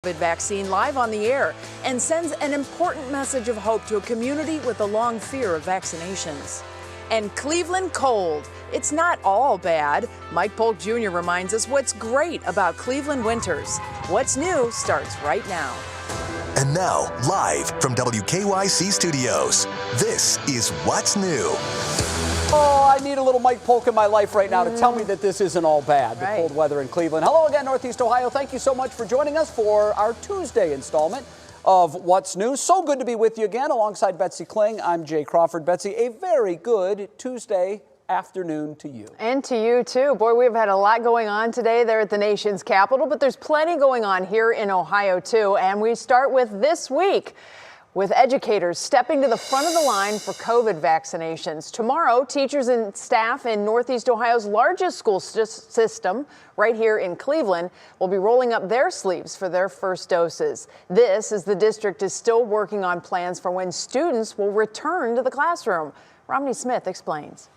COVID vaccine live on the air and sends an important message of hope to a community with a long fear of vaccinations. And Cleveland cold. It's not all bad. Mike Polk Jr. reminds us what's great about Cleveland winters. What's new starts right now. And now, live from WKYC Studios, this is What's New. Oh, I need a little Mike Polk in my life right now to tell me that this isn't all bad, the cold weather in Cleveland. Hello again, Northeast Ohio. Thank you so much for joining us for our Tuesday installment of What's New. So good to be with you again alongside Betsy Kling. I'm Jay Crawford. Betsy, a very good Tuesday afternoon to you. And to you, too. Boy, we've had a lot going on today there at the nation's capital, but there's plenty going on here in Ohio, too. And we start with this week, with educators stepping to the front of the line for COVID vaccinations. Tomorrow, teachers and staff in Northeast Ohio's largest school system, right here in Cleveland, will be rolling up their sleeves for their first doses. This as the district is still working on plans for when students will return to the classroom. Romney Smith explains.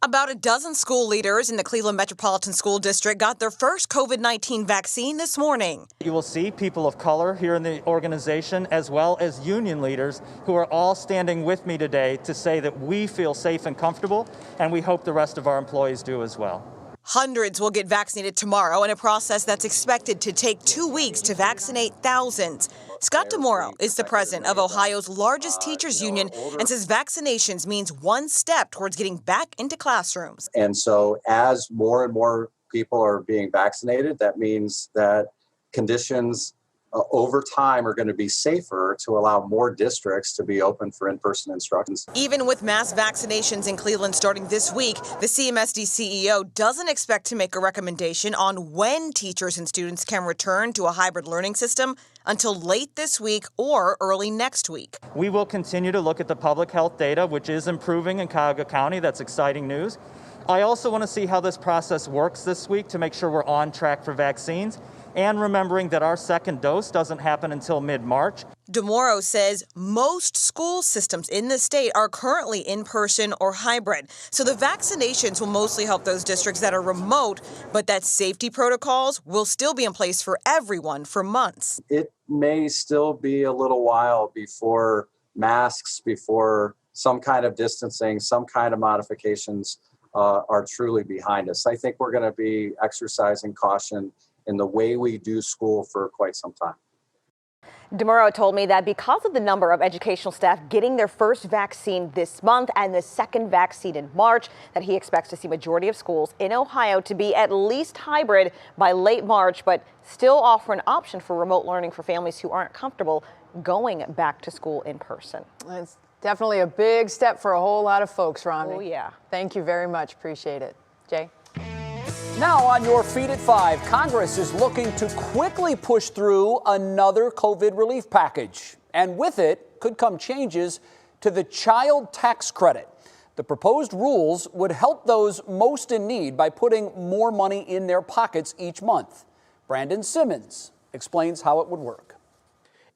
About a dozen school leaders in the Cleveland Metropolitan School District got their first COVID-19 vaccine this morning. You will see people of color here in the organization, as well as union leaders, who are all standing with me today to say that we feel safe and comfortable, and we hope the rest of our employees do as well. Hundreds will get vaccinated tomorrow in a process that's expected to take 2 weeks to vaccinate thousands. Scott DeMoro is the president of Ohio's largest teachers union and says vaccinations means one step towards getting back into classrooms. And so as more and more people are being vaccinated, that means that conditions over time are going to be safer to allow more districts to be open for in-person instructions. Even with mass vaccinations in Cleveland starting this week, the CMSD CEO doesn't expect to make a recommendation on when teachers and students can return to a hybrid learning system until late this week or early next week. We will continue to look at the public health data, which is improving in Cuyahoga County. That's exciting news. I also want to see how this process works this week to make sure we're on track for vaccines, and remembering that our second dose doesn't happen until mid-March. DeMoro says most school systems in the state are currently in-person or hybrid, so the vaccinations will mostly help those districts that are remote, but that safety protocols will still be in place for everyone for months. It may still be a little while before masks, before some kind of distancing, some kind of modifications are truly behind us. I think we're going to be exercising caution in the way we do school for quite some time. DeMoro told me that because of the number of educational staff getting their first vaccine this month and the second vaccine in March, that he expects to see majority of schools in Ohio to be at least hybrid by late March, but still offer an option for remote learning for families who aren't comfortable going back to school in person. It's definitely a big step for a whole lot of folks, Romney. Oh, yeah. Thank you very much. Appreciate it. Jay? Now on your feet at 5, Congress is looking to quickly push through another COVID relief package. And with it could come changes to the child tax credit. The proposed rules would help those most in need by putting more money in their pockets each month. Brandon Simmons explains how it would work.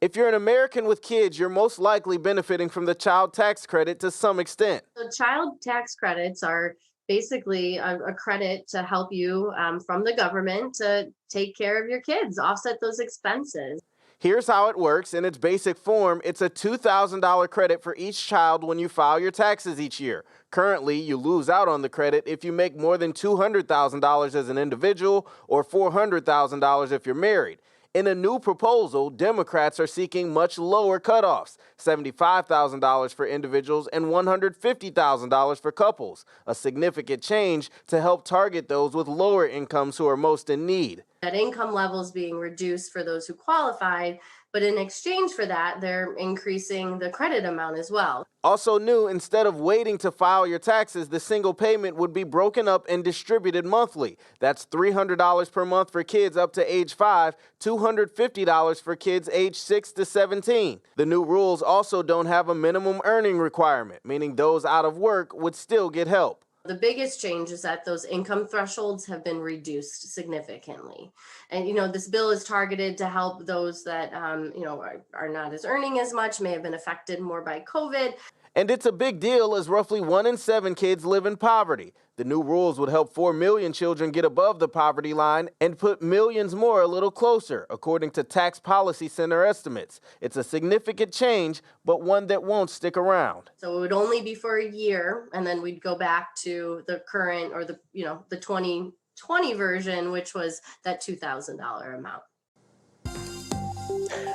If you're an American with kids, you're most likely benefiting from the child tax credit to some extent. The child tax credits are basically a credit to help you from the government to take care of your kids, offset those expenses. Here's how it works. In its basic form, it's a $2,000 credit for each child when you file your taxes each year. Currently, you lose out on the credit if you make more than $200,000 as an individual or $400,000 if you're married. In a new proposal, Democrats are seeking much lower cutoffs, $75,000 for individuals and $150,000 for couples, a significant change to help target those with lower incomes who are most in need. That income level is being reduced for those who qualified, but in exchange for that, they're increasing the credit amount as well. Also new, instead of waiting to file your taxes, the single payment would be broken up and distributed monthly. That's $300 per month for kids up to age 5, $250 for kids age 6 to 17. The new rules also don't have a minimum earning requirement, meaning those out of work would still get help. The biggest change is that those income thresholds have been reduced significantly. And, this bill is targeted to help those that, are not as earning as much, may have been affected more by COVID. And it's a big deal as roughly 1 in 7 kids live in poverty. The new rules would help 4 million children get above the poverty line and put millions more a little closer, according to Tax Policy Center estimates. It's a significant change, but one that won't stick around. So it would only be for a year, and then we'd go back to the current, or the 2020 version, which was that $2,000 amount.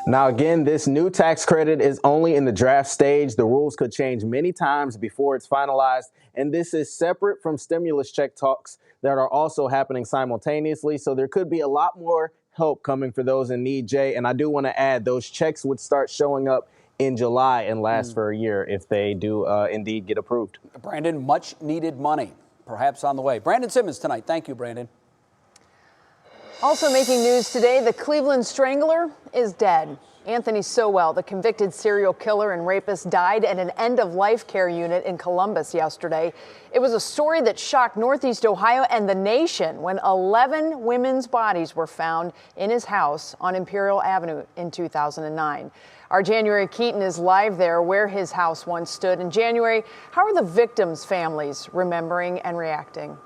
Now, again, this new tax credit is only in the draft stage. The rules could change many times before it's finalized, and this is separate from stimulus check talks that are also happening simultaneously. So there could be a lot more help coming for those in need, Jay. And I do want to add, those checks would start showing up in July and last for a year if they do indeed get approved. Brandon, much needed money, perhaps on the way. Brandon Simmons tonight. Thank you, Brandon. Also making news today, the Cleveland strangler is dead. Anthony Sowell, the convicted serial killer and rapist, died at an end-of-life care unit in Columbus yesterday. It was a story that shocked Northeast Ohio and the nation when 11 women's bodies were found in his house on Imperial Avenue in 2009. Our January Keaton is live there where his house once stood. In January, how are the victims' families remembering and reacting?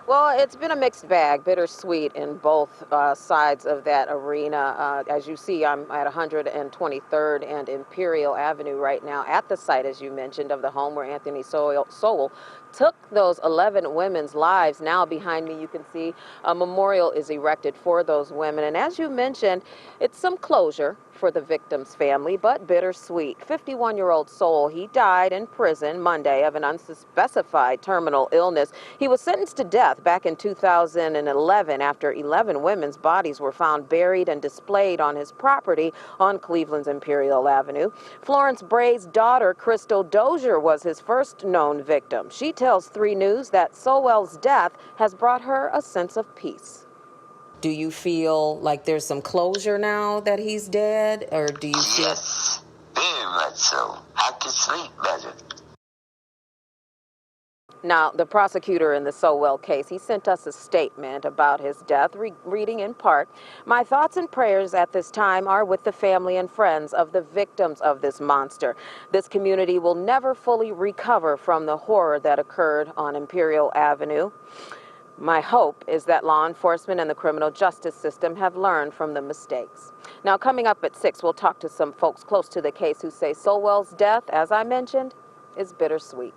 Well, it's been a mixed bag, bittersweet in both sides of that arena. As you see, I'm at 123rd and Imperial Avenue right now at the site, as you mentioned, of the home where Anthony Sowell took those 11 women's lives. Now behind me, you can see a memorial is erected for those women. And as you mentioned, it's some closure for the victim's family, but bittersweet. 51-year-old Sowell, he died in prison Monday of an unspecified terminal illness. He was sentenced to death back in 2011 after 11 women's bodies were found buried and displayed on his property on Cleveland's Imperial Avenue. Florence Bray's daughter, Crystal Dozier, was his first known victim. She tells 3 News that Sowell's death has brought her a sense of peace. Do you feel like there's some closure now that he's dead, or do you feel? Yes, very much so. I can sleep better. Now, the prosecutor in the Sowell case, he sent us a statement about his death, reading in part, "My thoughts and prayers at this time are with the family and friends of the victims of this monster. This community will never fully recover from the horror that occurred on Imperial Avenue. My hope is that law enforcement and the criminal justice system have learned from the mistakes." Now, coming up at 6, we'll talk to some folks close to the case who say Sowell's death, as I mentioned, is bittersweet.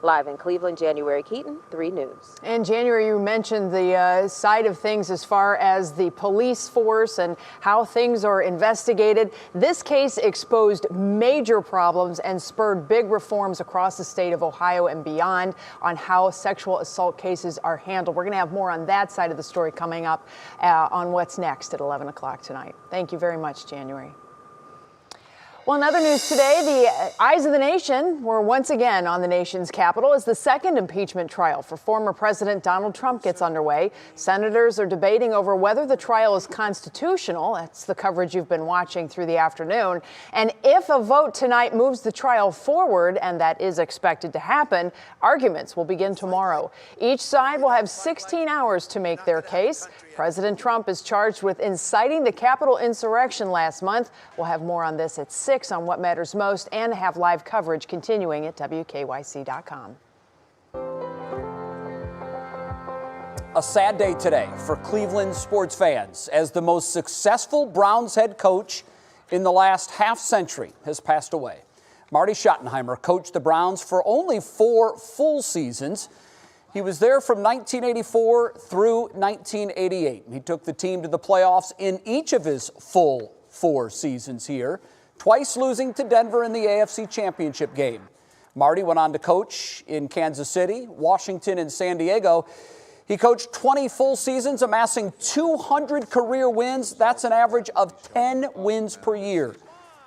Live in Cleveland, January Keaton, 3 News. And January, you mentioned the side of things as far as the police force and how things are investigated. This case exposed major problems and spurred big reforms across the state of Ohio and beyond on how sexual assault cases are handled. We're going to have more on that side of the story coming up on What's Next at 11 o'clock tonight. Thank you very much, January. Well, in other news today, the eyes of the nation were once again on the nation's capital as the second impeachment trial for former President Donald Trump gets underway. Senators are debating over whether the trial is constitutional. That's the coverage you've been watching through the afternoon. And if a vote tonight moves the trial forward, and that is expected to happen, arguments will begin tomorrow. Each side will have 16 hours to make their case. President Trump is charged with inciting the Capitol insurrection last month. We'll have more on this at 6 on What Matters Most and have live coverage continuing at WKYC.com. A sad day today for Cleveland sports fans as the most successful Browns head coach in the last half century has passed away. Marty Schottenheimer coached the Browns for only 4 full seasons. He was there from 1984 through 1988. He took the team to the playoffs in each of his full 4 seasons here, twice losing to Denver in the AFC Championship game. Marty went on to coach in Kansas City, Washington, and San Diego. He coached 20 full seasons, amassing 200 career wins. That's an average of 10 wins per year.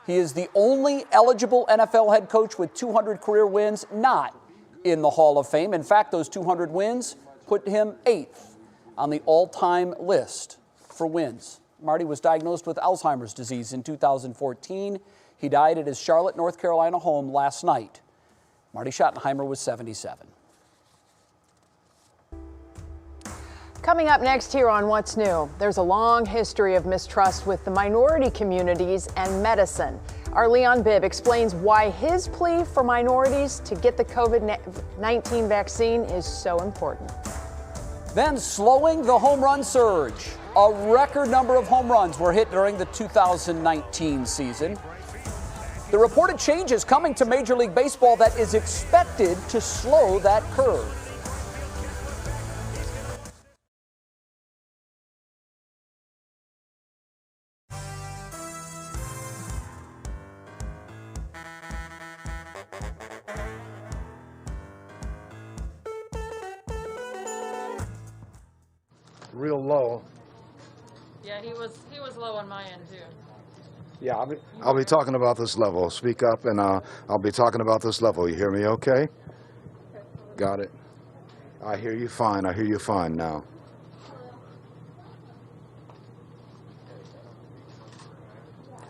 He is the only eligible NFL head coach with 200 career wins not in the Hall of Fame. In fact, those 200 wins put him 8th on the all-time list for wins. Marty was diagnosed with Alzheimer's disease in 2014. He died at his Charlotte, North Carolina home last night. Marty Schottenheimer was 77. Coming up next here on What's New, there's a long history of mistrust with the minority communities and medicine. Our Leon Bibb explains why his plea for minorities to get the COVID-19 vaccine is so important. Then slowing the home run surge. A record number of home runs were hit during the 2019 season. The reported changes coming to Major League Baseball that is expected to slow that curve. Real low. Yeah, he was low on my end too. Yeah, I'll be talking about this level. Speak up, and I'll be talking about this level. You hear me okay? Got it. I hear you fine. I hear you fine now.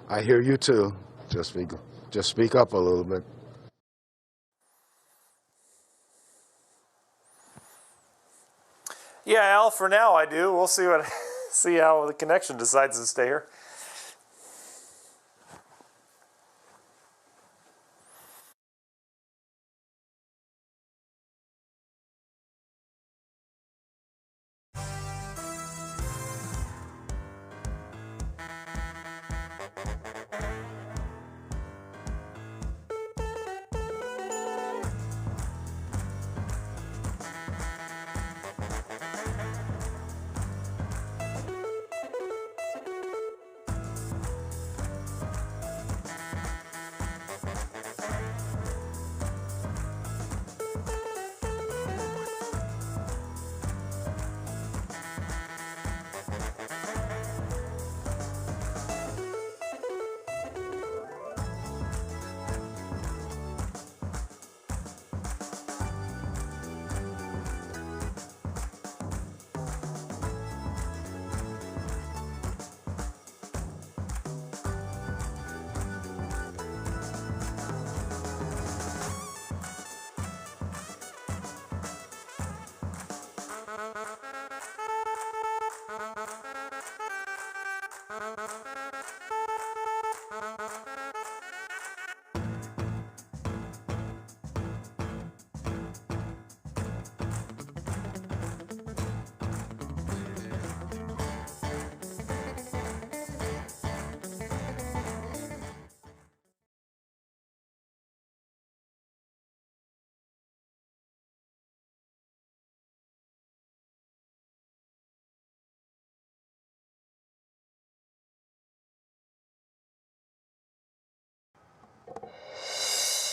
I hear you too. Just speak up a little bit. Yeah, Al, for now I do. We'll see how the connection decides to stay here.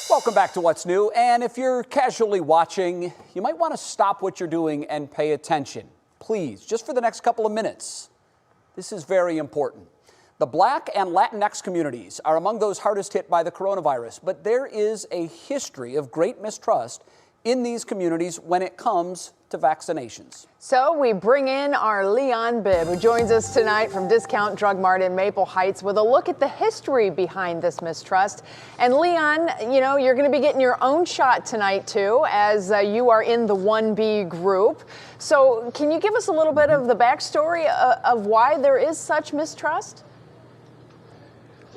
Welcome back to What's New. And if you're casually watching, you might want to stop what you're doing and pay attention. Please, just for the next couple of minutes. This is very important. The Black and Latinx communities are among those hardest hit by the coronavirus, but there is a history of great mistrust in these communities when it comes to vaccinations. So we bring in our Leon Bibb, who joins us tonight from Discount Drug Mart in Maple Heights with a look at the history behind this mistrust. And Leon, you know, you're going to be getting your own shot tonight too, as you are in the 1B group. So can you give us a little bit of the backstory of why there is such mistrust?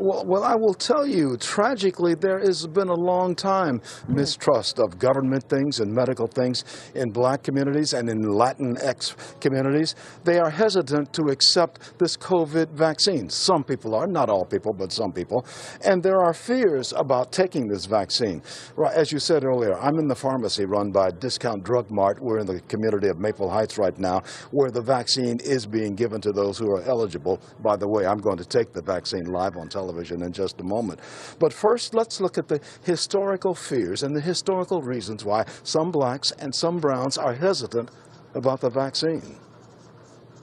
Well, I will tell you, tragically, there has been a long time mistrust of government things and medical things in Black communities and in Latinx communities. They are hesitant to accept this COVID vaccine. Some people are, not all people, but some people. And there are fears about taking this vaccine. Right, as you said earlier, I'm in the pharmacy run by Discount Drug Mart. We're in the community of Maple Heights right now, where the vaccine is being given to those who are eligible. By the way, I'm going to take the vaccine live on television in just a moment. But first, let's look at the historical fears and the historical reasons why some blacks and some browns are hesitant about the vaccine.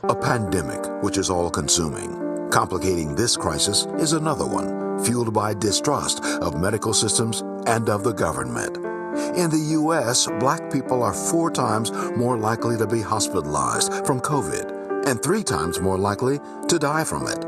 A pandemic, which is all-consuming. Complicating this crisis is another one, fueled by distrust of medical systems and of the government. In the U.S., Black people are 4 times more likely to be hospitalized from COVID and 3 times more likely to die from it.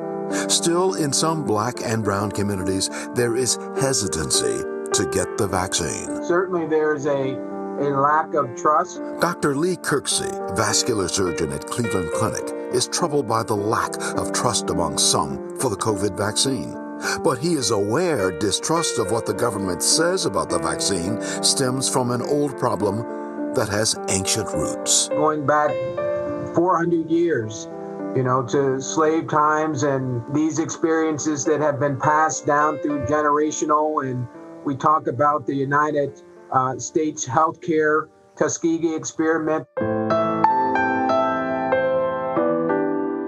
Still, in some Black and brown communities, there is hesitancy to get the vaccine. Certainly there's a lack of trust. Dr. Lee Kirksey, vascular surgeon at Cleveland Clinic, is troubled by the lack of trust among some for the COVID vaccine. But he is aware distrust of what the government says about the vaccine stems from an old problem that has ancient roots. Going back 400 years, to slave times and these experiences that have been passed down through generational. And we talk about the United States healthcare Tuskegee experiment.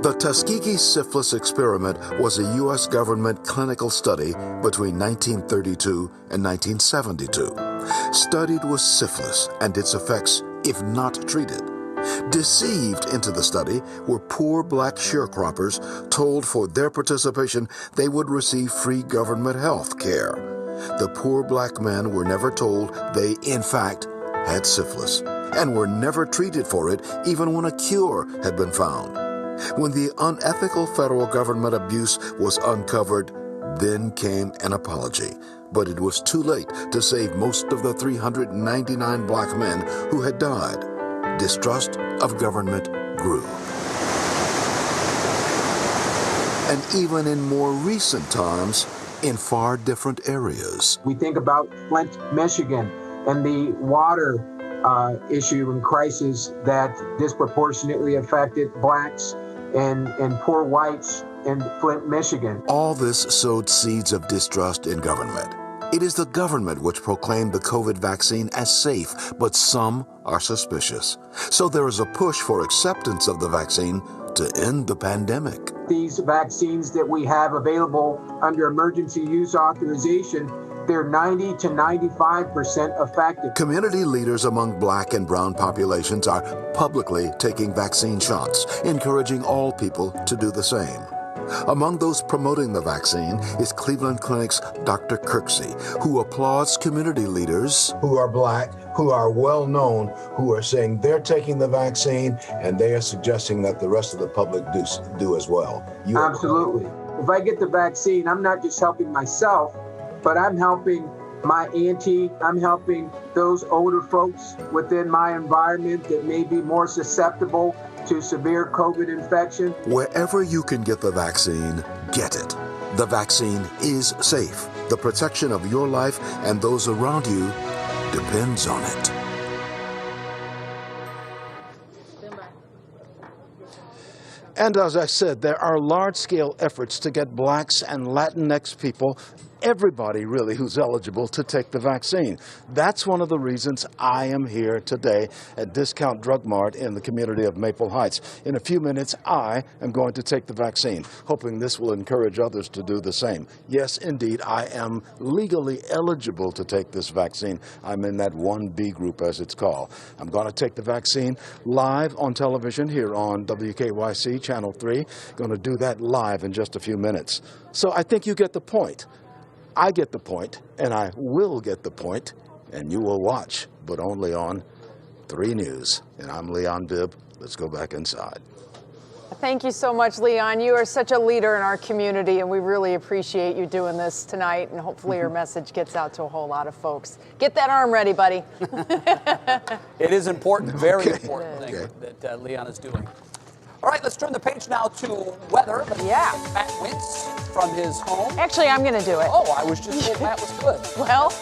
The Tuskegee syphilis experiment was a U.S. government clinical study between 1932 and 1972. Studied was syphilis and its effects if not treated. Deceived into the study were poor black sharecroppers told for their participation they would receive free government health care. The poor black men were never told they, in fact, had syphilis and were never treated for it even when a cure had been found. When the unethical federal government abuse was uncovered, then came an apology. But it was too late to save most of the 399 black men who had died. Distrust of government grew. And even in more recent times, in far different areas. We think about Flint, Michigan, and the water issue and crisis that disproportionately affected blacks and poor whites in Flint, Michigan. All this sowed seeds of distrust in government. It is the government which proclaimed the COVID vaccine as safe, but some are suspicious. So there is a push for acceptance of the vaccine to end the pandemic. These vaccines that we have available under emergency use authorization, they're 90 to 95% effective. Community leaders among black and brown populations are publicly taking vaccine shots, encouraging all people to do the same. Among those promoting the vaccine is Cleveland Clinic's Dr. Kirksey, who applauds community leaders who are black, who are well known, who are saying they're taking the vaccine and they are suggesting that the rest of the public do as well. Absolutely. If I get the vaccine, I'm not just helping myself, but I'm helping my auntie, I'm helping those older folks within my environment that may be more susceptible to severe COVID infection. Wherever you can get the vaccine, get it. The vaccine is safe. The protection of your life and those around you depends on it. And as I said, there are large-scale efforts to get blacks and Latinx people, everybody really who's eligible, to take the vaccine. That's one of the reasons I am here today at Discount Drug Mart in the community of Maple Heights. In a few minutes, I am going to take the vaccine, hoping this will encourage others to do the same. Yes, indeed, I am legally eligible to take this vaccine. I'm in that 1B group, as it's called. I'm going to take the vaccine live on television here on WKYC Channel 3. Going to do that live in just a few minutes. So I think you get the point. I get the point, and I will get the point, and you will watch, but only on 3 News. And I'm Leon Bibb. Let's go back inside. Thank you so much, Leon. You are such a leader in our community, and we really appreciate you doing this tonight, and hopefully your message gets out to a whole lot of folks. Get that arm ready, buddy. It is important, very important thing that Leon is doing. All right, let's turn the page now to weather. Yeah. Matt Wintz from his home. Actually, I'm going to do it. Oh, I was just told Matt was good. Well,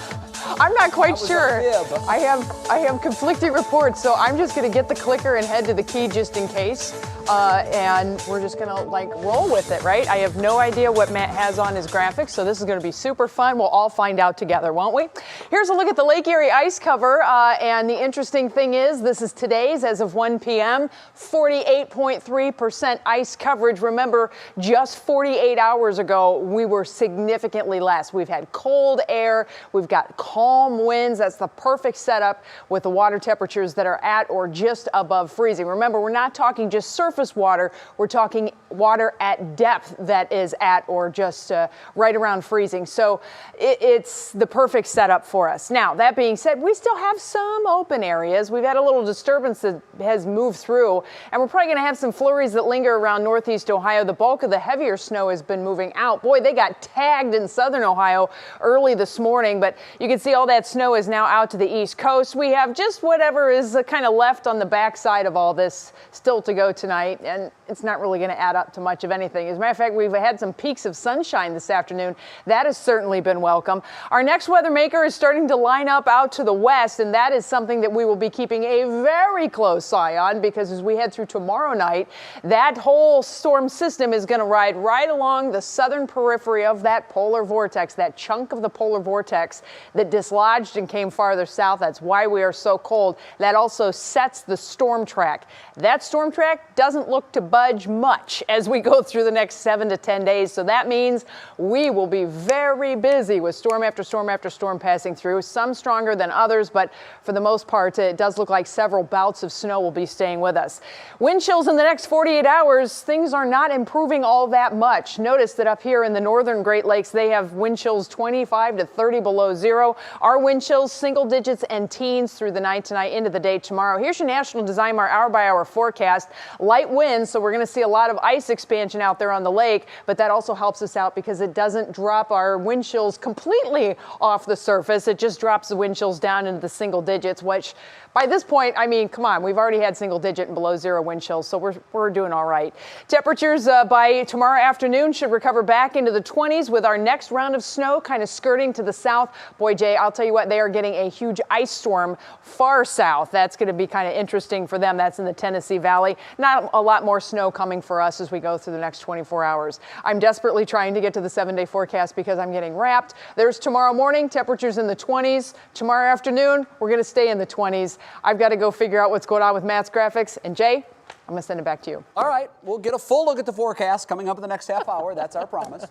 I'm not quite sure. Bibb. I have conflicting reports, so I'm just going to get the clicker and head to the key just in case. And we're just going to roll with it, right? I have no idea what Matt has on his graphics, so this is going to be super fun. We'll all find out together, won't we? Here's a look at the Lake Erie ice cover. And the interesting thing is, this is today's as of 1 p.m., 48.3% ice coverage. Remember, just 48 hours ago, we were significantly less. We've had cold air. We've got calm winds. That's the perfect setup with the water temperatures that are at or just above freezing. Remember, we're not talking just surface water. We're talking water at depth that is at or just right around freezing. So it's the perfect setup for us. Now, that being said, we still have some open areas. We've had a little disturbance that has moved through, and we're probably going to have some flurries that linger around northeast Ohio. The bulk of the heavier snow has been moving out. Boy, they got tagged in southern Ohio early this morning, but you can see all that snow is now out to the east coast. We have just whatever is kind of left on the backside of all this still to go tonight. night, and it's not really going to add up to much of anything. As a matter of fact, we've had some peaks of sunshine this afternoon. That has certainly been welcome. Our next weather maker is starting to line up out to the west, and that is something that we will be keeping a very close eye on, because as we head through tomorrow night, that whole storm system is going to ride right along the southern periphery of that polar vortex, that chunk of the polar vortex that dislodged and came farther south. That's why we are so cold. That also sets the storm track. That storm track doesn't look to budge much as we go through the next 7 to 10 days. So that means we will be very busy with storm after storm after storm passing through, some stronger than others, but for the most part, it does look like several bouts of snow will be staying with us. Wind chills in the next 48 hours, things are not improving all that much. Notice that up here in the northern Great Lakes, they have wind chills 25 to 30 below zero. Our wind chills single digits and teens through the night tonight into the day tomorrow. Here's your National Design Mar hour-by-hour forecast. Light winds, so we're going to see a lot of ice expansion out there on the lake, but that also helps us out because it doesn't drop our wind chills completely off the surface. It just drops the wind chills down into the single digits, which by this point, I mean, come on, we've already had single digit and below zero wind chills, so we're doing all right. Temperatures by tomorrow afternoon should recover back into the 20s with our next round of snow kind of skirting to the south. Boy, Jay, I'll tell you what, they are getting a huge ice storm far south. That's going to be kind of interesting for them. That's in the Tennessee Valley. Not a lot more snow coming for us as we go through the next 24 hours. I'm desperately trying to get to the 7-day forecast because I'm getting wrapped. There's tomorrow morning, temperatures in the 20s. Tomorrow afternoon, we're going to stay in the 20s. I've got to go figure out what's going on with Matt's graphics. And Jay, I'm going to send it back to you. All right, we'll get a full look at the forecast coming up in the next half hour. That's our promise.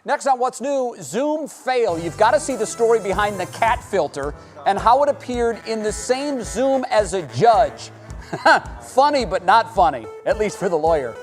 Next on What's New, Zoom fail. You've got to see the story behind the cat filter and how it appeared in the same Zoom as a judge. Funny, but not funny, at least for the lawyer.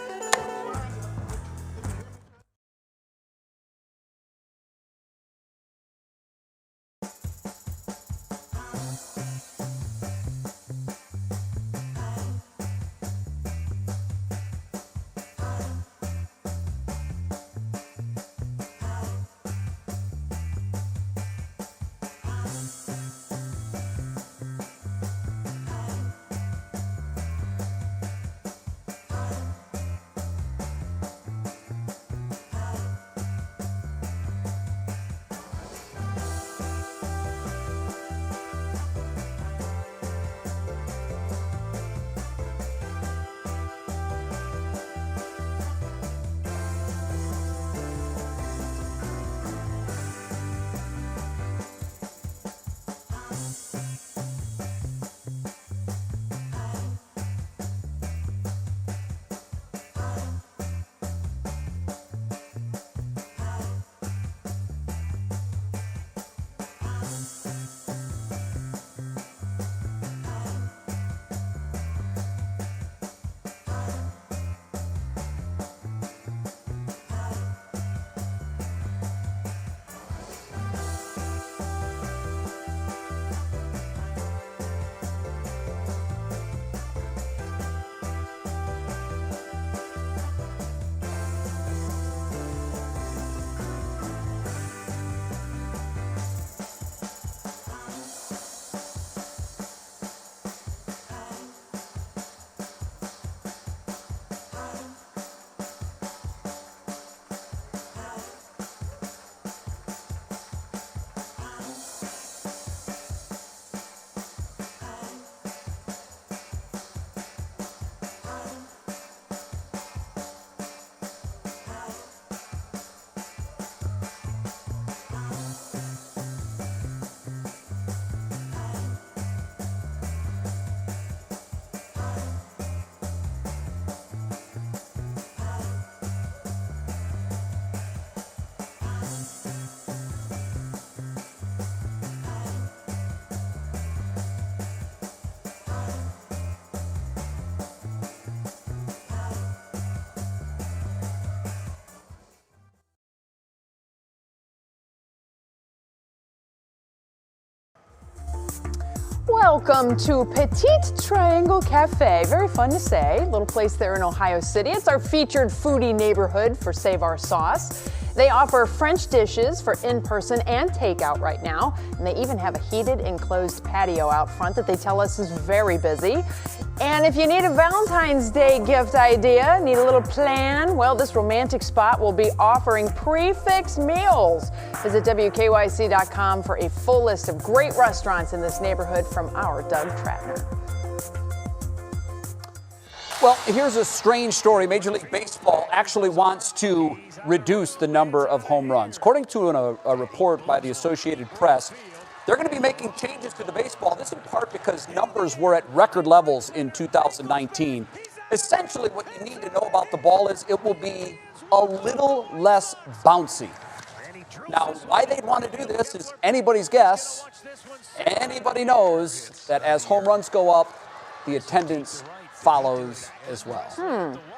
Welcome to Petite Triangle Cafe. Very fun to say. Little place there in Ohio City. It's our featured foodie neighborhood for Save Our Sauce. They offer French dishes for in-person and takeout right now, and they even have a heated enclosed patio out front that they tell us is very busy. And if you need a Valentine's Day gift idea, need a little plan, well, this romantic spot will be offering prix-fixe meals. Visit WKYC.com for a full list of great restaurants in this neighborhood from our Doug Tratner. Well, here's a strange story. Major League Baseball actually wants to reduce the number of home runs. According to a report by the Associated Press, they're going to be making changes to the baseball. This in part because numbers were at record levels in 2019. Essentially, what you need to know about the ball is it will be a little less bouncy. Now, why they'd want to do this is anybody's guess. Anybody knows that as home runs go up, the attendance follows as well.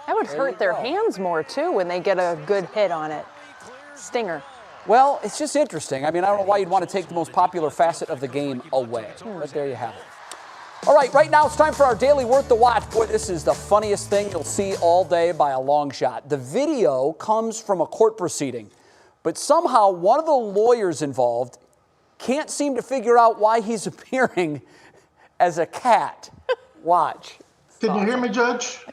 That would hurt their hands more, too, when they get a good hit on it. Stinger. Well, it's just interesting. I mean, I don't know why you'd want to take the most popular facet of the game away. But there you have it. All right now it's time for our daily Worth the Watch. Boy, this is the funniest thing you'll see all day by a long shot. The video comes from a court proceeding, but somehow one of the lawyers involved can't seem to figure out why he's appearing as a cat. Watch. Can you hear me, Judge?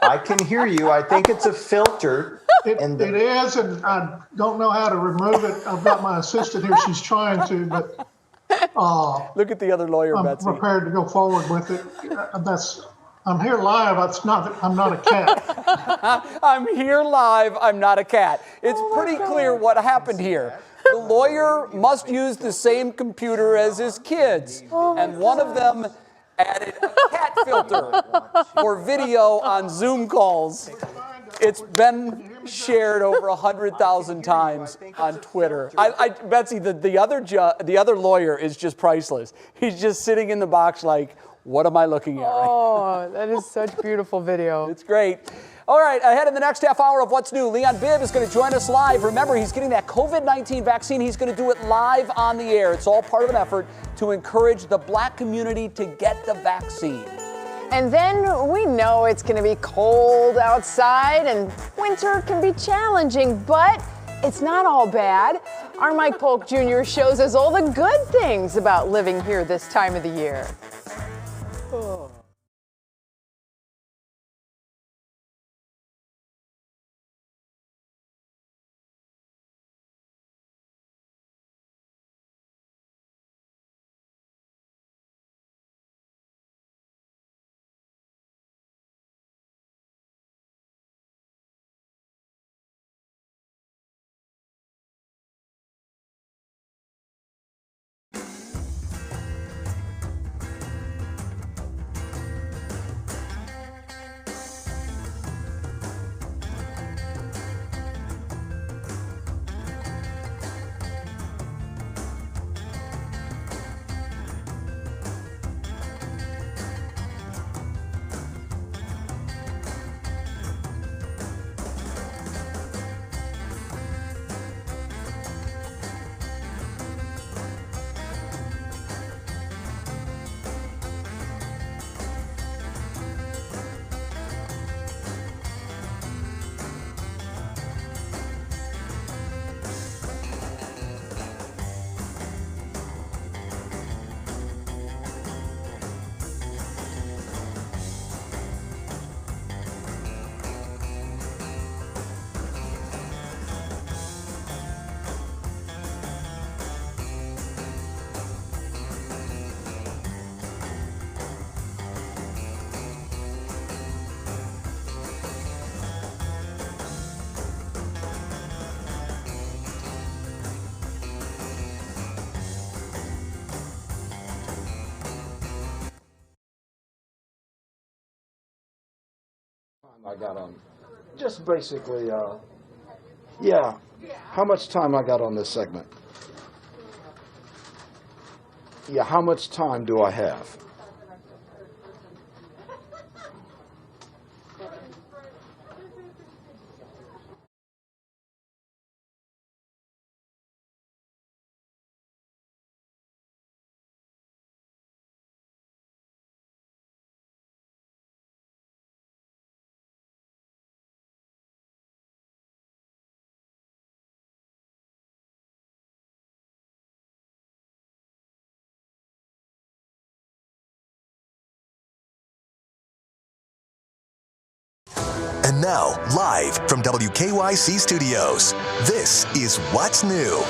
I can hear you. I think it's a filter. It is, and I don't know how to remove it. I've got my assistant here. She's trying to, but look at the other lawyer, I'm Betsy. prepared to go forward with it. I'm here live. I'm not a cat. I'm here live. I'm not a cat. It's pretty clear what happened here. The lawyer must use the same computer as his kids, and one of them added a cat filter for video on Zoom calls. It's been shared over 100,000 times on Twitter. Betsy, the other lawyer is just priceless. He's just sitting in the box like, what am I looking at? Oh, that is such beautiful video. It's great. All right, ahead in the next half hour of What's New, Leon Bibb is going to join us live. Remember, he's getting that COVID-19 vaccine. He's going to do it live on the air. It's all part of an effort to encourage the black community to get the vaccine. And then we know it's going to be cold outside and winter can be challenging, but it's not all bad. Our Mike Polk Jr. shows us all the good things about living here this time of the year. Oh. I got on, just basically, yeah, how much time I got on this segment? Yeah, how much time do I have? And now, live from WKYC Studios, this is What's New.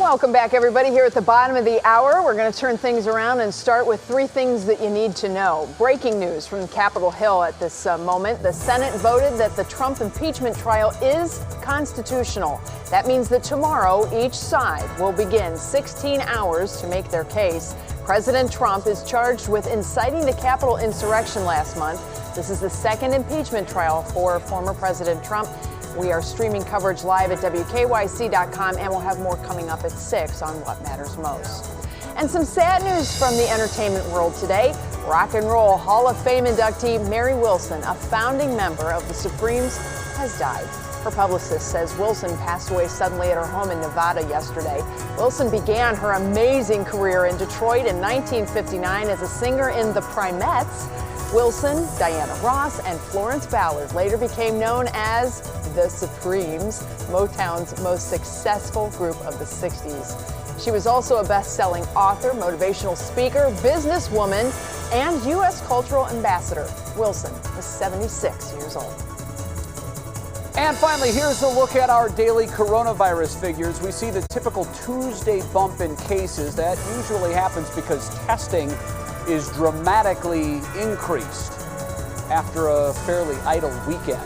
Welcome back, everybody. Here at the bottom of the hour, we're going to turn things around and start with 3 things that you need to know. Breaking news from Capitol Hill at this moment. The Senate voted that the Trump impeachment trial is constitutional. That means that tomorrow, each side will begin 16 hours to make their case. President Trump is charged with inciting the Capitol insurrection last month. This is the second impeachment trial for former President Trump. We are streaming coverage live at WKYC.com, and we'll have more coming up at 6 on What Matters Most. And some sad news from the entertainment world today. Rock and Roll Hall of Fame inductee Mary Wilson, a founding member of the Supremes, has died. Her publicist says Wilson passed away suddenly at her home in Nevada yesterday. Wilson began her amazing career in Detroit in 1959 as a singer in the Primettes. Wilson, Diana Ross, and Florence Ballard later became known as the Supremes, Motown's most successful group of the 60s. She was also a best-selling author, motivational speaker, businesswoman, and U.S. cultural ambassador. Wilson was 76 years old. And finally, here's a look at our daily coronavirus figures. We see the typical Tuesday bump in cases. That usually happens because testing is dramatically increased after a fairly idle weekend.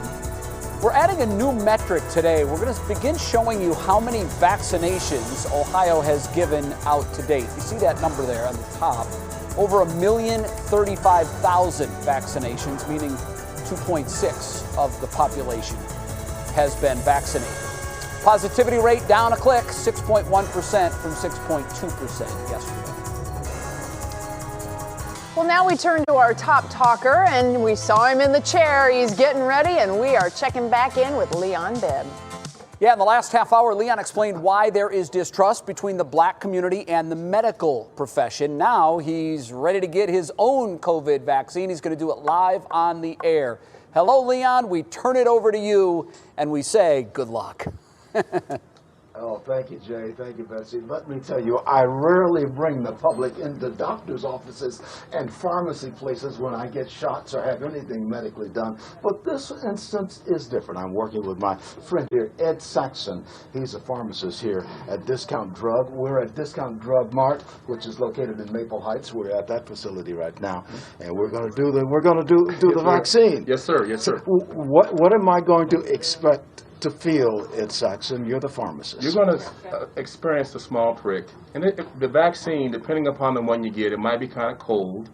We're adding a new metric today. We're going to begin showing you how many vaccinations Ohio has given out to date. You see that number there on the top. Over 1,035,000 vaccinations, meaning 2.6 of the population has been vaccinated. Positivity rate down a click, 6.1% from 6.2% yesterday. Well, now we turn to our top talker, and we saw him in the chair. He's getting ready, and we are checking back in with Leon Bibb. Yeah, in the last half hour, Leon explained why there is distrust between the black community and the medical profession. Now he's ready to get his own COVID vaccine. He's going to do it live on the air. Hello, Leon. We turn it over to you, and we say good luck. Oh, thank you, Jay. Thank you, Betsy. Let me tell you, I rarely bring the public into doctor's offices and pharmacy places when I get shots or have anything medically done. But this instance is different. I'm working with my friend here, Ed Saxon. He's a pharmacist here at Discount Drug. We're at Discount Drug Mart, which is located in Maple Heights. We're at that facility right now, and we're going to do the vaccine. Yes, sir. Yes, sir. What am I going to expect to feel, Ed Saxon? You're the pharmacist. You're going to experience a small prick. And the vaccine, depending upon the one you get, it might be kind of cold.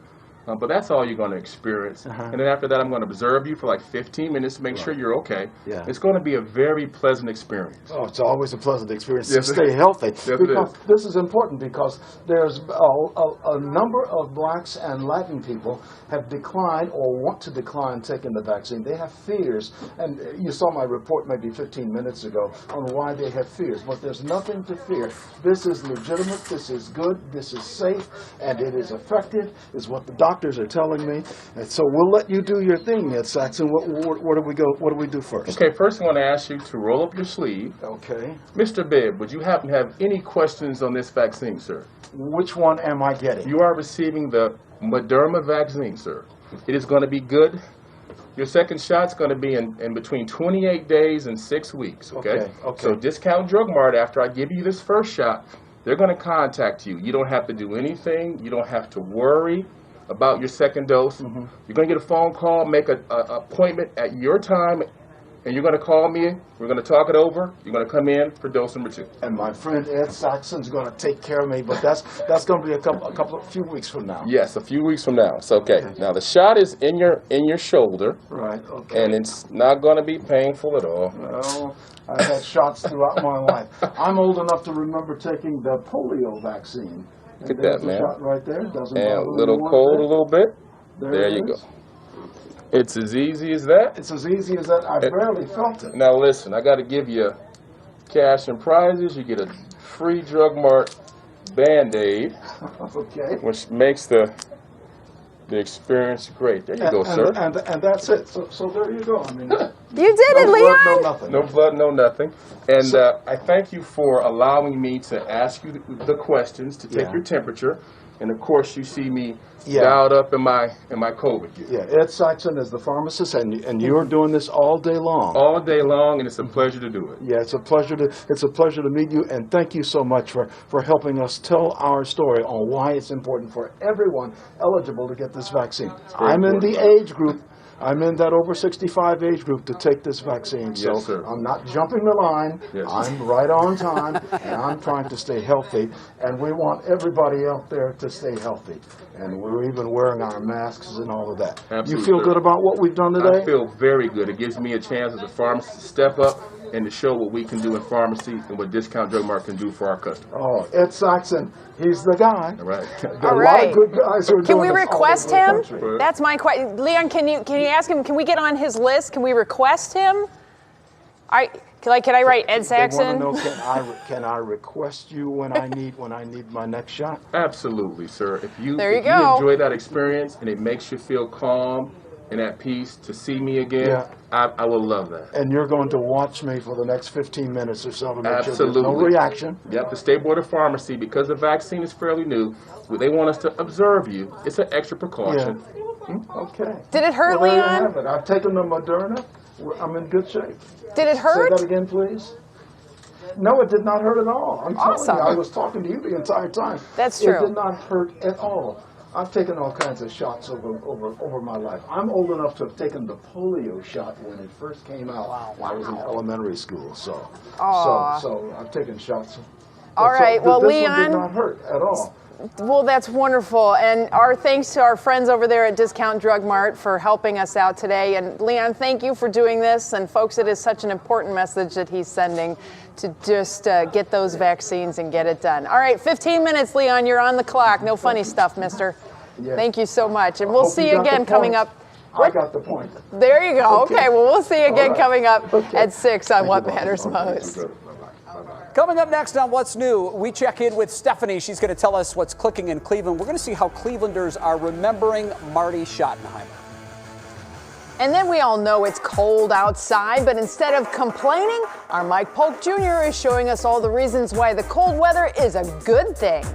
But that's all you're going to experience. And then after that, I'm going to observe you for like 15 minutes to make sure you're okay. Yeah. It's going to be a very pleasant experience. Oh, it's always a pleasant experience to stay healthy. Yes, because this is important because there's a number of blacks and Latin people have declined or want to decline taking the vaccine. They have fears. And you saw my report maybe 15 minutes ago on why they have fears. But there's nothing to fear. This is legitimate. This is good. This is safe. And it is effective, is what the doctors are telling me. And so we'll let you do your thing, Ed Saxon. Where do we go? What do we do first? Okay, first I want to ask you to roll up your sleeve. Okay. Mr. Bibb, would you happen to have any questions on this vaccine, sir? Which one am I getting? You are receiving the Moderna vaccine, sir. It is going to be good. Your second shot's going to be in between 28 days and 6 weeks, okay? Okay. So Discount Drug Mart, after I give you this first shot, they're going to contact you. You don't have to do anything. You don't have to worry about your second dose. You're going to get a phone call, make an appointment at your time, and you're going to call me. We're going to talk it over. You're going to come in for dose number 2. And my friend Ed Saxon's going to take care of me, but that's going to be a few weeks from now. Yes, a few weeks from now. So okay. Now the shot is in your shoulder. Right. Okay. And it's not going to be painful at all. Well, I've had shots throughout my life. I'm old enough to remember taking the polio vaccine. Look at that, man. Shot right there. Doesn't and a little cold, a little bit. There you go. is. It's as easy as that. It's as easy as that. I barely felt it. Now listen, I got to give you cash and prizes. You get a free Drug Mart Band-Aid, Okay. which makes the experience great. There you go, sir. And that's it. So there you go. I mean, you did it, Leon. No nothing. No blood, no nothing. And I thank you for allowing me to ask you the questions, to take your temperature. And of course, you see me Yeah. dialed up in my COVID gear. Yeah, Ed Saxon is the pharmacist, and you're doing this all day long. All day long, and it's a pleasure to do it. Yeah, it's a pleasure to meet you, and thank you so much for helping us tell our story on why it's important for everyone eligible to get this vaccine. I'm in the age group. I'm in that over 65 age group to take this vaccine, so Yes, sir. I'm not jumping the line. Yes. I'm right on time, and I'm trying to stay healthy, and we want everybody out there to stay healthy, and we're even wearing our masks and all of that. Absolutely, you feel sir. good about what we've done today? I feel very good. It gives me a chance as a pharmacist to step up and to show what we can do in pharmacy and what Discount Drug Mart can do for our customers. Oh, Ed Saxon, he's the guy. All right. All right. A lot of good guys who are Can doing we this all request over the him? country. That's my question. Leon, can you ask him? Can we get on his list? Can we request him? Can I write Ed Saxon? They want to know, can I request you when I need my next shot? Absolutely, sir. If you There you if go. you enjoy that experience and it makes you feel calm and at peace to see me again, Yeah. I will love that. And you're going to watch me for the next 15 minutes or so to make sure Absolutely. there's no reaction. Yep, the State Board of Pharmacy, because the vaccine is fairly new, they want us to observe you. It's an extra precaution. Okay. Did it hurt, Well, there you Leon? have it. I've taken the Moderna. I'm in good shape. Did it hurt? Say that again, please. No, it did not hurt at all. I'm Awesome. telling you, I was talking to you the entire time. That's true. It did not hurt at all. I've taken all kinds of shots over my life. I'm old enough to have taken the polio shot when it first came out. When I was in elementary school. So I've taken shots. All right. Well, this Leon. one did not hurt at all. Well, that's wonderful. And our thanks to our friends over there at Discount Drug Mart for helping us out today. And Leon, thank you for doing this. And folks, it is such an important message that he's sending to just get those vaccines and get it done. All right, 15 minutes, Leon, you're on the clock. No funny stuff, mister. Yeah. Thank you so much. And we'll Hope see you you got again the coming point. up. I got the point. There you go. Okay, well, we'll see you again All right. coming up Okay. at 6 on Thank What you, Bob. Matters Okay, Most. good. Bye-bye. Coming up next on What's New, we check in with Stephanie. She's going to tell us what's clicking in Cleveland. We're going to see how Clevelanders are remembering Marty Schottenheimer. And then we all know it's cold outside, but instead of complaining, our Mike Polk Jr. is showing us all the reasons why the cold weather is a good thing.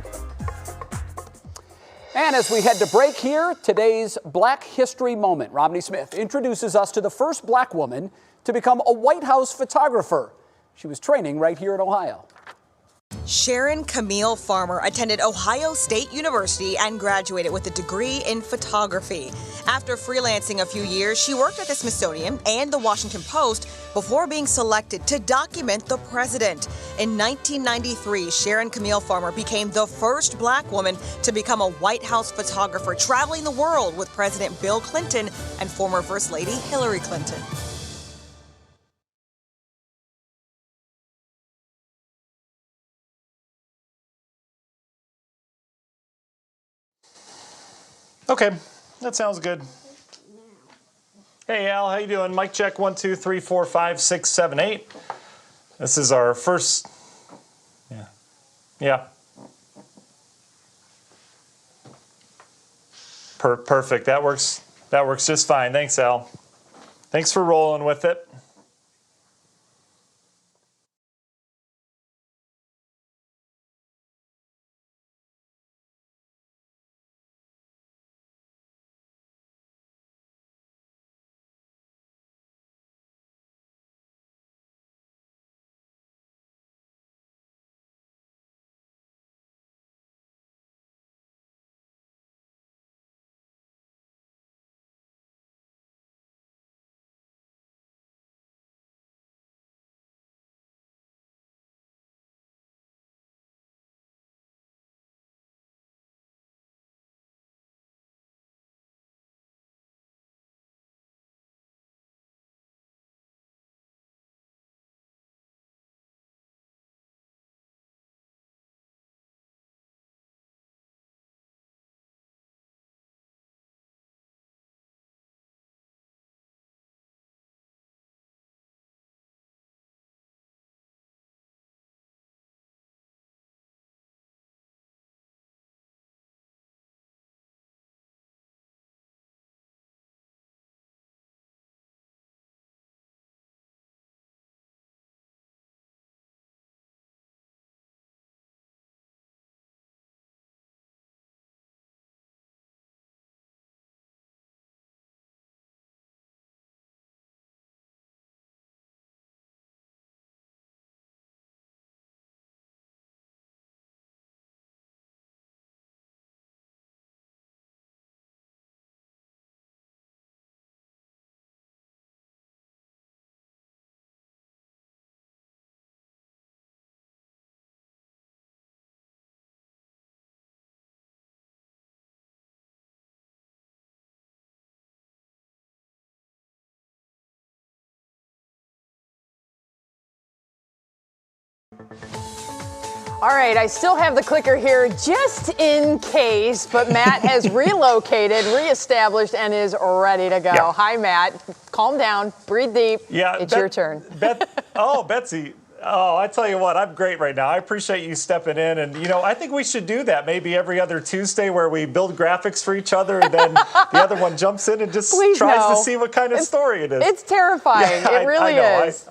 And as we head to break here, today's Black History Moment. Romney Smith introduces us to the first black woman to become a White House photographer. She was training right here in Ohio. Sharon Camille Farmer attended Ohio State University and graduated with a degree in photography. After freelancing a few years, she worked at the Smithsonian and the Washington Post before being selected to document the president. In 1993, Sharon Camille Farmer became the first black woman to become a White House photographer, traveling the world with President Bill Clinton and former First Lady Hillary Clinton. Okay, that sounds good. Hey Al, how you doing? Mic check 1 2 3 4 5 6 7 8. This is our first. Yeah. Perfect. That works just fine. Thanks, Al. Thanks for rolling with it. All right, I still have the clicker here just in case, but Matt has relocated, reestablished, and is ready to go. Yeah. Hi, Matt. Calm down, breathe deep. Yeah, it's your turn. Betsy. Oh, I tell you what, I'm great right now. I appreciate you stepping in. And, I think we should do that maybe every other Tuesday where we build graphics for each other and then the other one jumps in and just tries to see what kind of story it is. It's terrifying. It really is.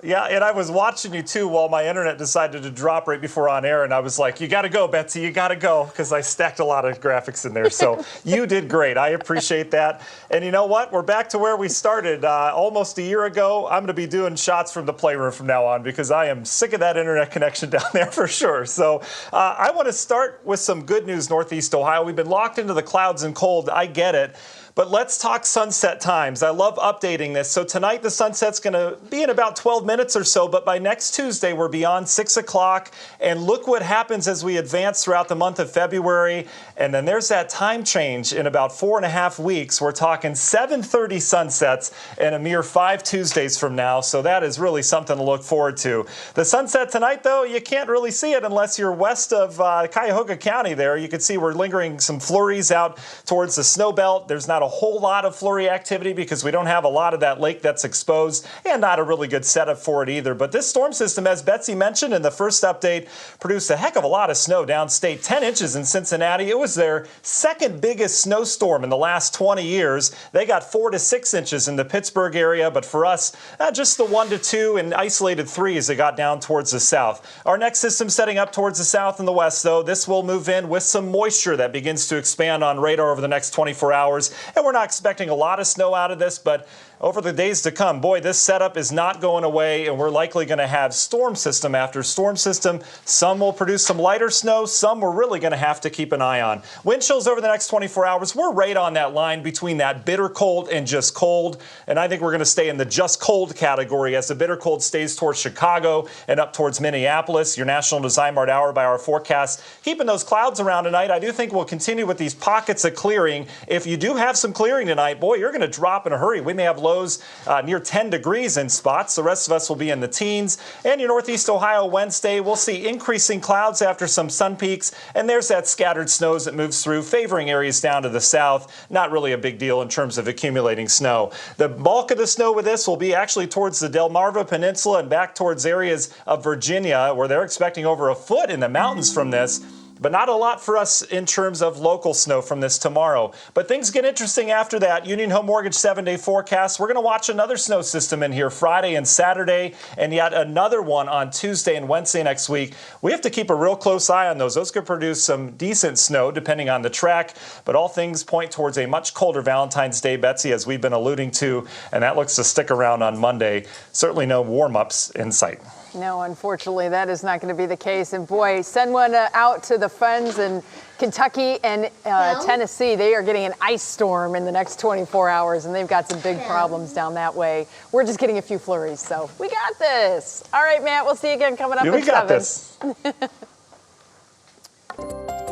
Yeah, and I was watching you, too, while my internet decided to drop right before on air, and I was like, you got to go, Betsy, you got to go, because I stacked a lot of graphics in there. So you did great. I appreciate that. And you know what? We're back to where we started almost a year ago. I'm going to be doing shots from the playroom from now on because I am sick of that internet connection down there for sure. So I want to start with some good news, Northeast Ohio. We've been locked into the clouds and cold. I get it. But let's talk sunset times. I love updating this. So tonight the sunset's going to be in about 12 minutes or so, but by next Tuesday we're beyond 6 o'clock. And look what happens as we advance throughout the month of February. And then there's that time change in about 4.5 weeks. We're talking 7:30 sunsets in a mere 5 Tuesdays from now. So that is really something to look forward to. The sunset tonight, though, you can't really see it unless you're west of Cuyahoga County there. You can see we're lingering some flurries out towards the snow belt. There's not a whole lot of flurry activity because we don't have a lot of that lake that's exposed and not a really good setup for it either. But this storm system, as Betsy mentioned in the first update, produced a heck of a lot of snow downstate. 10 inches in Cincinnati. It was their second biggest snowstorm in the last 20 years. They got 4 to 6 inches in the Pittsburgh area, but for us, just the 1 to 2 and isolated 3 as it got down towards the south. Our next system setting up towards the south and the west, though. This will move in with some moisture that begins to expand on radar over the next 24 hours. And we're not expecting a lot of snow out of this, but over the days to come, boy, this setup is not going away, and we're likely going to have storm system after storm system. Some will produce some lighter snow. Some we're really going to have to keep an eye on. Wind chills over the next 24 hours. We're right on that line between that bitter cold and just cold, and I think we're going to stay in the just cold category as the bitter cold stays towards Chicago and up towards Minneapolis. Your National Design Mart hour by our forecast. Keeping those clouds around tonight, I do think we'll continue with these pockets of clearing. If you do have some clearing tonight, boy, you're going to drop in a hurry. We may have lows near 10 degrees in spots. The rest of us will be in the teens. And your Northeast Ohio Wednesday, we'll see increasing clouds after some sun peaks. And there's that scattered snows that moves through, favoring areas down to the south. Not really a big deal in terms of accumulating snow. The bulk of the snow with this will be actually towards the Delmarva Peninsula and back towards areas of Virginia, where they're expecting over a foot in the mountains from this. But not a lot for us in terms of local snow from this tomorrow. But things get interesting after that. Union Home Mortgage 7-day forecast. We're going to watch another snow system in here Friday and Saturday, and yet another one on Tuesday and Wednesday next week. We have to keep a real close eye on those. Those could produce some decent snow depending on the track, but all things point towards a much colder Valentine's Day, Betsy, as we've been alluding to, and that looks to stick around on Monday. Certainly no warm-ups in sight. No, unfortunately, that is not going to be the case. And boy, send one out to the friends in Kentucky and Tennessee. They are getting an ice storm in the next 24 hours, and they've got some big problems down that way. We're just getting a few flurries, so we got this. All right, Matt, we'll see you again coming up at 7. We got this.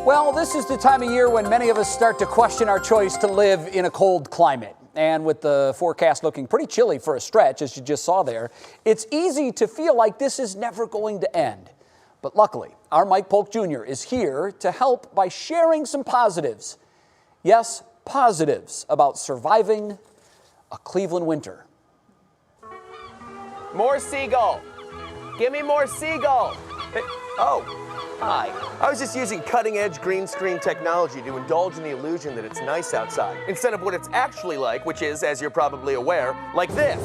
Well, this is the time of year when many of us start to question our choice to live in a cold climate. And with the forecast looking pretty chilly for a stretch, as you just saw there, it's easy to feel like this is never going to end. But luckily, our Mike Polk Jr. is here to help by sharing some positives. Yes, positives about surviving a Cleveland winter. More seagull. Give me more seagull. Oh. Hi. I was just using cutting-edge green screen technology to indulge in the illusion that it's nice outside, instead of what it's actually like, which is, as you're probably aware, like this.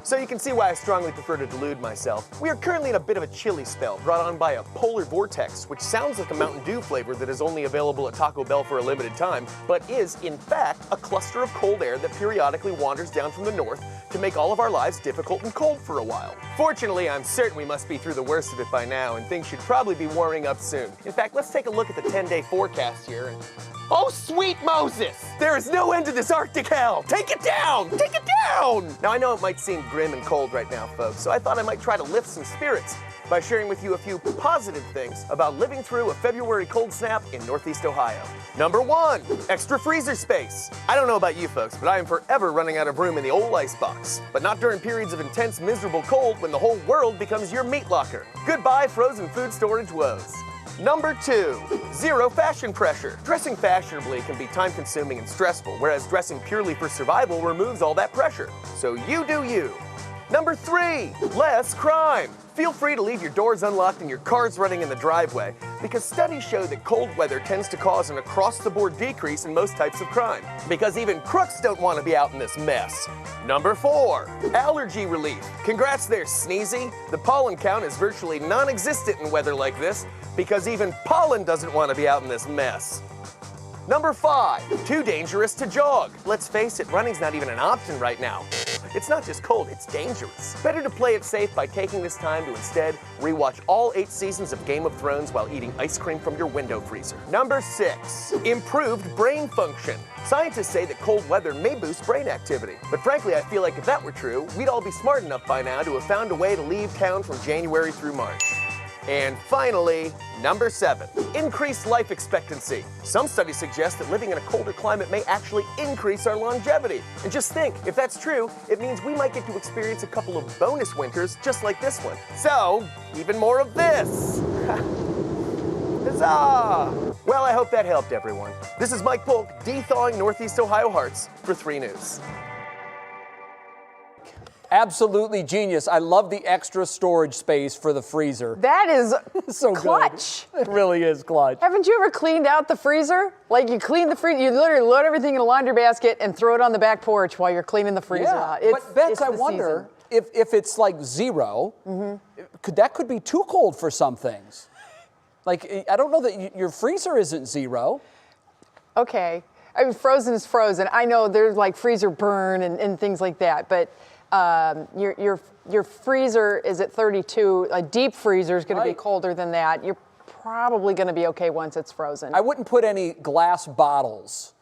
So you can see why I strongly prefer to delude myself. We are currently in a bit of a chilly spell brought on by a polar vortex, which sounds like a Mountain Dew flavor that is only available at Taco Bell for a limited time, but is, in fact, a cluster of cold air that periodically wanders down from the north to make all of our lives difficult and cold for a while. Fortunately, I'm certain we must be through the worst of it by now, and things should probably be warming up soon. In fact, let's take a look at the 10-day forecast here and... Oh, sweet Moses! There is no end to this Arctic hell! Take it down! Take it down! Now, I know it might seem grim and cold right now, folks, so I thought I might try to lift some spirits. by sharing with you a few positive things about living through a February cold snap in Northeast Ohio. Number 1, extra freezer space. I don't know about you folks, but I am forever running out of room in the old icebox. But not during periods of intense, miserable cold when the whole world becomes your meat locker. Goodbye frozen food storage woes. Number 2, zero fashion pressure. Dressing fashionably can be time-consuming and stressful, whereas dressing purely for survival removes all that pressure. So you do you. Number 3, less crime. Feel free to leave your doors unlocked and your cars running in the driveway, because studies show that cold weather tends to cause an across-the-board decrease in most types of crime, because even crooks don't want to be out in this mess. Number 4, allergy relief. Congrats there, Sneezy. The pollen count is virtually non-existent in weather like this, because even pollen doesn't want to be out in this mess. Number 5, too dangerous to jog. Let's face it, running's not even an option right now. It's not just cold, it's dangerous. Better to play it safe by taking this time to instead rewatch all 8 seasons of Game of Thrones while eating ice cream from your window freezer. Number 6, improved brain function. Scientists say that cold weather may boost brain activity. But frankly, I feel like if that were true, we'd all be smart enough by now to have found a way to leave town from January through March. And finally, number 7, increased life expectancy. Some studies suggest that living in a colder climate may actually increase our longevity. And just think, if that's true, it means we might get to experience a couple of bonus winters just like this one. So, even more of this. Huzzah! Well, I hope that helped everyone. This is Mike Polk, de-thawing Northeast Ohio hearts for 3 News. Absolutely genius. I love the extra storage space for the freezer. That is so clutch. Good. It really is clutch. Haven't you ever cleaned out the freezer? Like you clean the freezer, you literally load everything in a laundry basket and throw it on the back porch while you're cleaning the freezer out. But Bets, I wonder if it's like 0, could be too cold for some things. Like, I don't know that your freezer isn't 0. Okay. I mean, frozen is frozen. I know there's like freezer burn and things like that, but your freezer is at 32. A deep freezer is going to be colder than that. You're probably going to be okay once it's frozen. I wouldn't put any glass bottles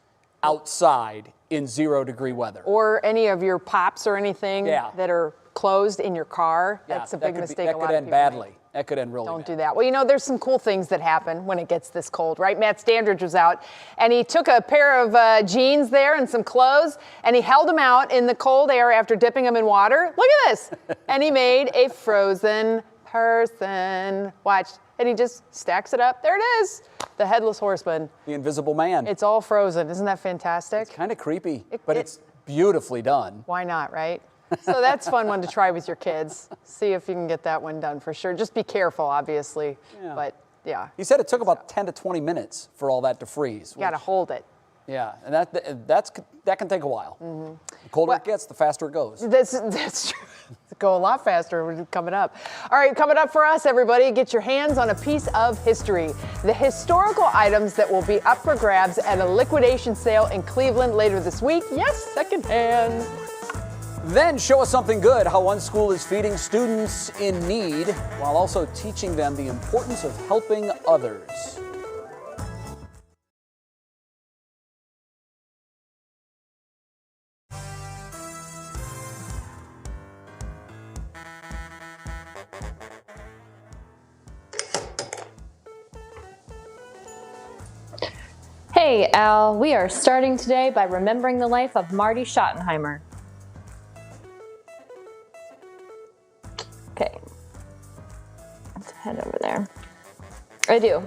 outside in 0-degree weather. Or any of your pops or anything that are closed in your car. That's a big mistake. That could end badly. That could end really bad. Don't do that. Well, you know, there's some cool things that happen when it gets this cold, right? Matt Standridge was out, and he took a pair of jeans there and some clothes, and he held them out in the cold air after dipping them in water. Look at this. And he made a frozen person. Watch. And he just stacks it up. There it is. The Headless Horseman. The Invisible Man. It's all frozen. Isn't that fantastic? It's kind of creepy, but it's beautifully done. Why not, right? So that's a fun one to try with your kids. See if you can get that one done for sure. Just be careful, obviously. Yeah. But yeah. He said it took about 10 to 20 minutes for all that to freeze. You got to hold it. Yeah, and that can take a while. The colder it gets, the faster it goes. That's true. Go a lot faster coming up. All right, coming up for us, everybody, get your hands on a piece of history. The historical items that will be up for grabs at a liquidation sale in Cleveland later this week. Yes, secondhand. Then show us something good, how one school is feeding students in need while also teaching them the importance of helping others. Hey, Al, we are starting today by remembering the life of Marty Schottenheimer. Okay, let's head over there. I do.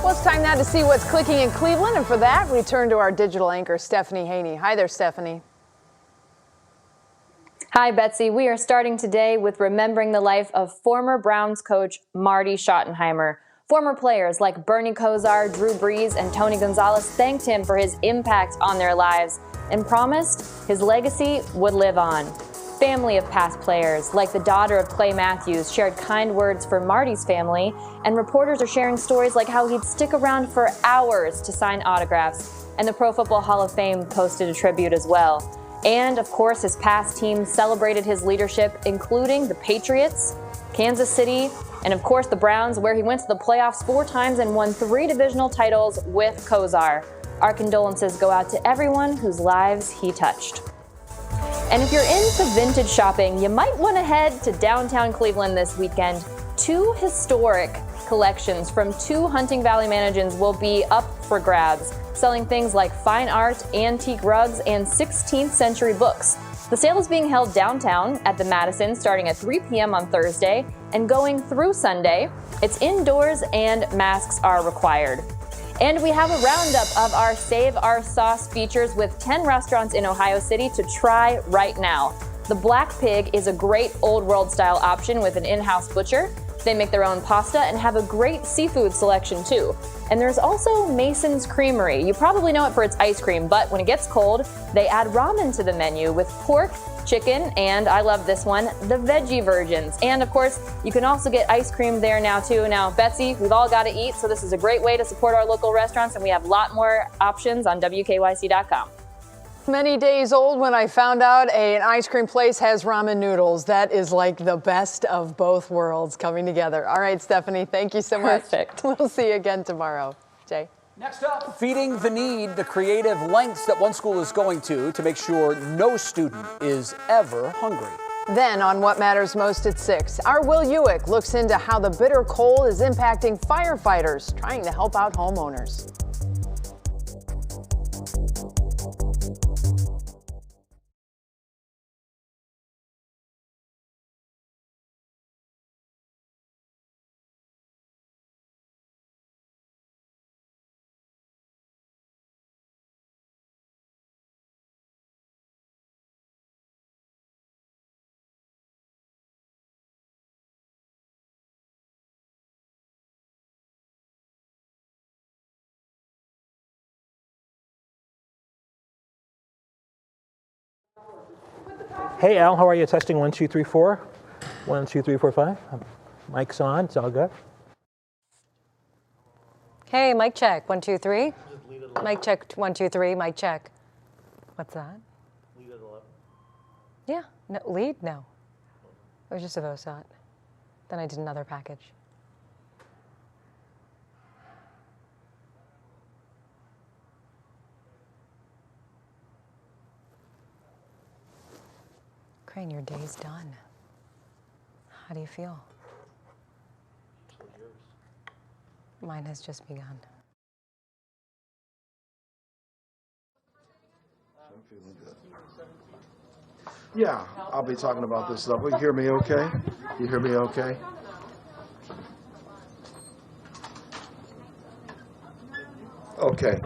Well, it's time now to see what's clicking in Cleveland, and for that, we turn to our digital anchor, Stephanie Haney. Hi there, Stephanie. Hi, Betsy. We are starting today with remembering the life of former Browns coach Marty Schottenheimer. Former players like Bernie Kosar, Drew Brees, and Tony Gonzalez thanked him for his impact on their lives and promised his legacy would live on. Family of past players, like the daughter of Clay Matthews, shared kind words for Marty's family, and reporters are sharing stories like how he'd stick around for hours to sign autographs, and the Pro Football Hall of Fame posted a tribute as well. And, of course, his past teams celebrated his leadership, including the Patriots, Kansas City, and, of course, the Browns, where he went to the playoffs 4 times and won 3 divisional titles with Kosar. Our condolences go out to everyone whose lives he touched. And if you're into vintage shopping, you might want to head to downtown Cleveland this weekend. 2 historic collections from 2 Hunting Valley mansions will be up for grabs, selling things like fine art, antique rugs, and 16th century books. The sale is being held downtown at the Madison starting at 3 p.m. on Thursday and going through Sunday. It's indoors and masks are required. And we have a roundup of our Save Our Sauce features with 10 restaurants in Ohio City to try right now. The Black Pig is a great old world style option with an in-house butcher. They make their own pasta and have a great seafood selection too. And there's also Mason's Creamery. You probably know it for its ice cream, but when it gets cold, they add ramen to the menu with pork, chicken, and I love this one, the veggie versions. And of course, you can also get ice cream there now too. Now, Betsy, we've all got to eat, so this is a great way to support our local restaurants, and we have a lot more options on WKYC.com. Many days old when I found out an ice cream place has ramen noodles. That is like the best of both worlds coming together. All right, Stephanie, thank you so much. Perfect. We'll see you again tomorrow. Jay? Next up, feeding the need, the creative lengths that one school is going to make sure no student is ever hungry. Then on What Matters Most at 6, our Will Ewick looks into how the bitter cold is impacting firefighters trying to help out homeowners. Hey Al, how are you? Testing 1, 2, 3, 4. 1, 2, 3, 4, 5. Mic's on. It's all good. Hey, mic check. 1, 2, 3. Mic check. 1, 2, 3. Mic check. What's that? Lead at 11. Yeah. No, lead? No. It was just a VOSOT. Then I did another package. Crane, your day's done. How do you feel? Mine has just begun. I'm feeling good. Yeah, I'll be talking about this stuff. You hear me okay? You hear me okay? Okay.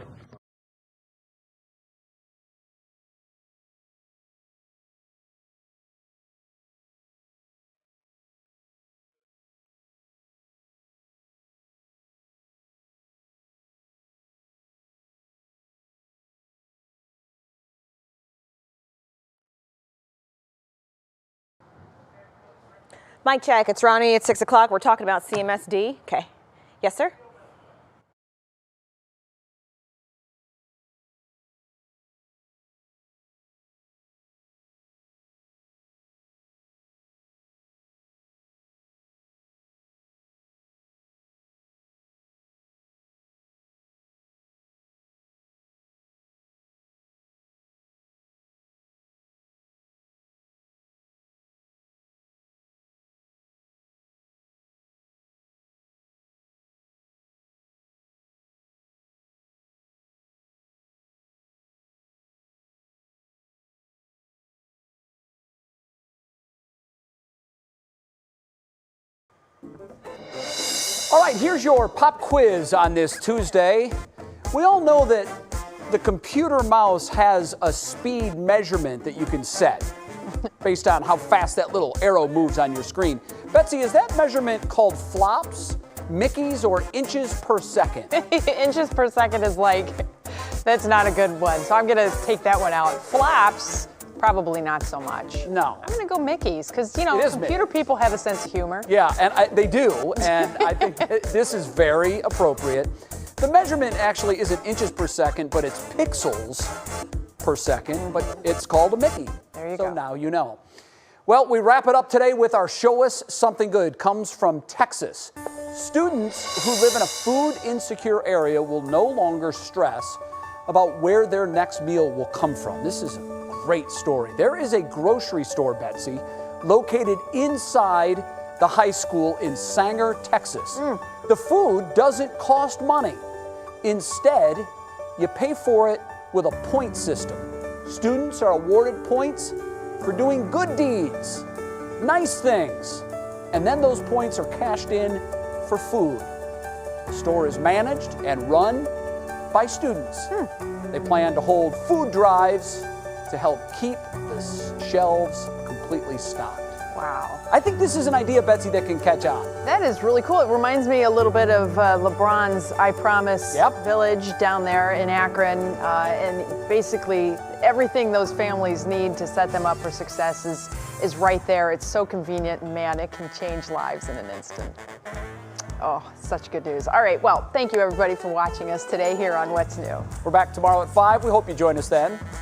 Mic check, it's Ronnie at 6 o'clock. We're talking about CMSD. Okay. Yes, sir? All right, here's your pop quiz on this Tuesday. We all know that the computer mouse has a speed measurement that you can set based on how fast that little arrow moves on your screen. Betsy, is that measurement called flops, Mickeys, or inches per second? Inches per second is like, that's not a good one. So I'm going to take that one out. Flaps, probably not so much. No. I'm going to go Mickey's because, you know, computer people have a sense of humor. Yeah, and they do, and I think this is very appropriate. The measurement actually isn't inches per second, but it's pixels per second, but it's called a Mickey. There you go. So now you know. Well, we wrap it up today with our Show Us Something Good. Comes from Texas. Students who live in a food insecure area will no longer stress about where their next meal will come from. This is a great story. There is a grocery store, Betsy, located inside the high school in Sanger, Texas. The food doesn't cost money. Instead, you pay for it with a point system. Students are awarded points for doing good deeds, nice things, and then those points are cashed in for food. The store is managed and run by students. They plan to hold food drives to help keep the shelves completely stocked. Wow. I think this is an idea, Betsy, that can catch on. That is really cool. It reminds me a little bit of LeBron's I Promise Village down there in Akron. And basically everything those families need to set them up for success is right there. It's so convenient, and man, it can change lives in an instant. Oh, such good news. All right, well, thank you everybody for watching us today here on What's New. We're back tomorrow at 5. We hope you join us then.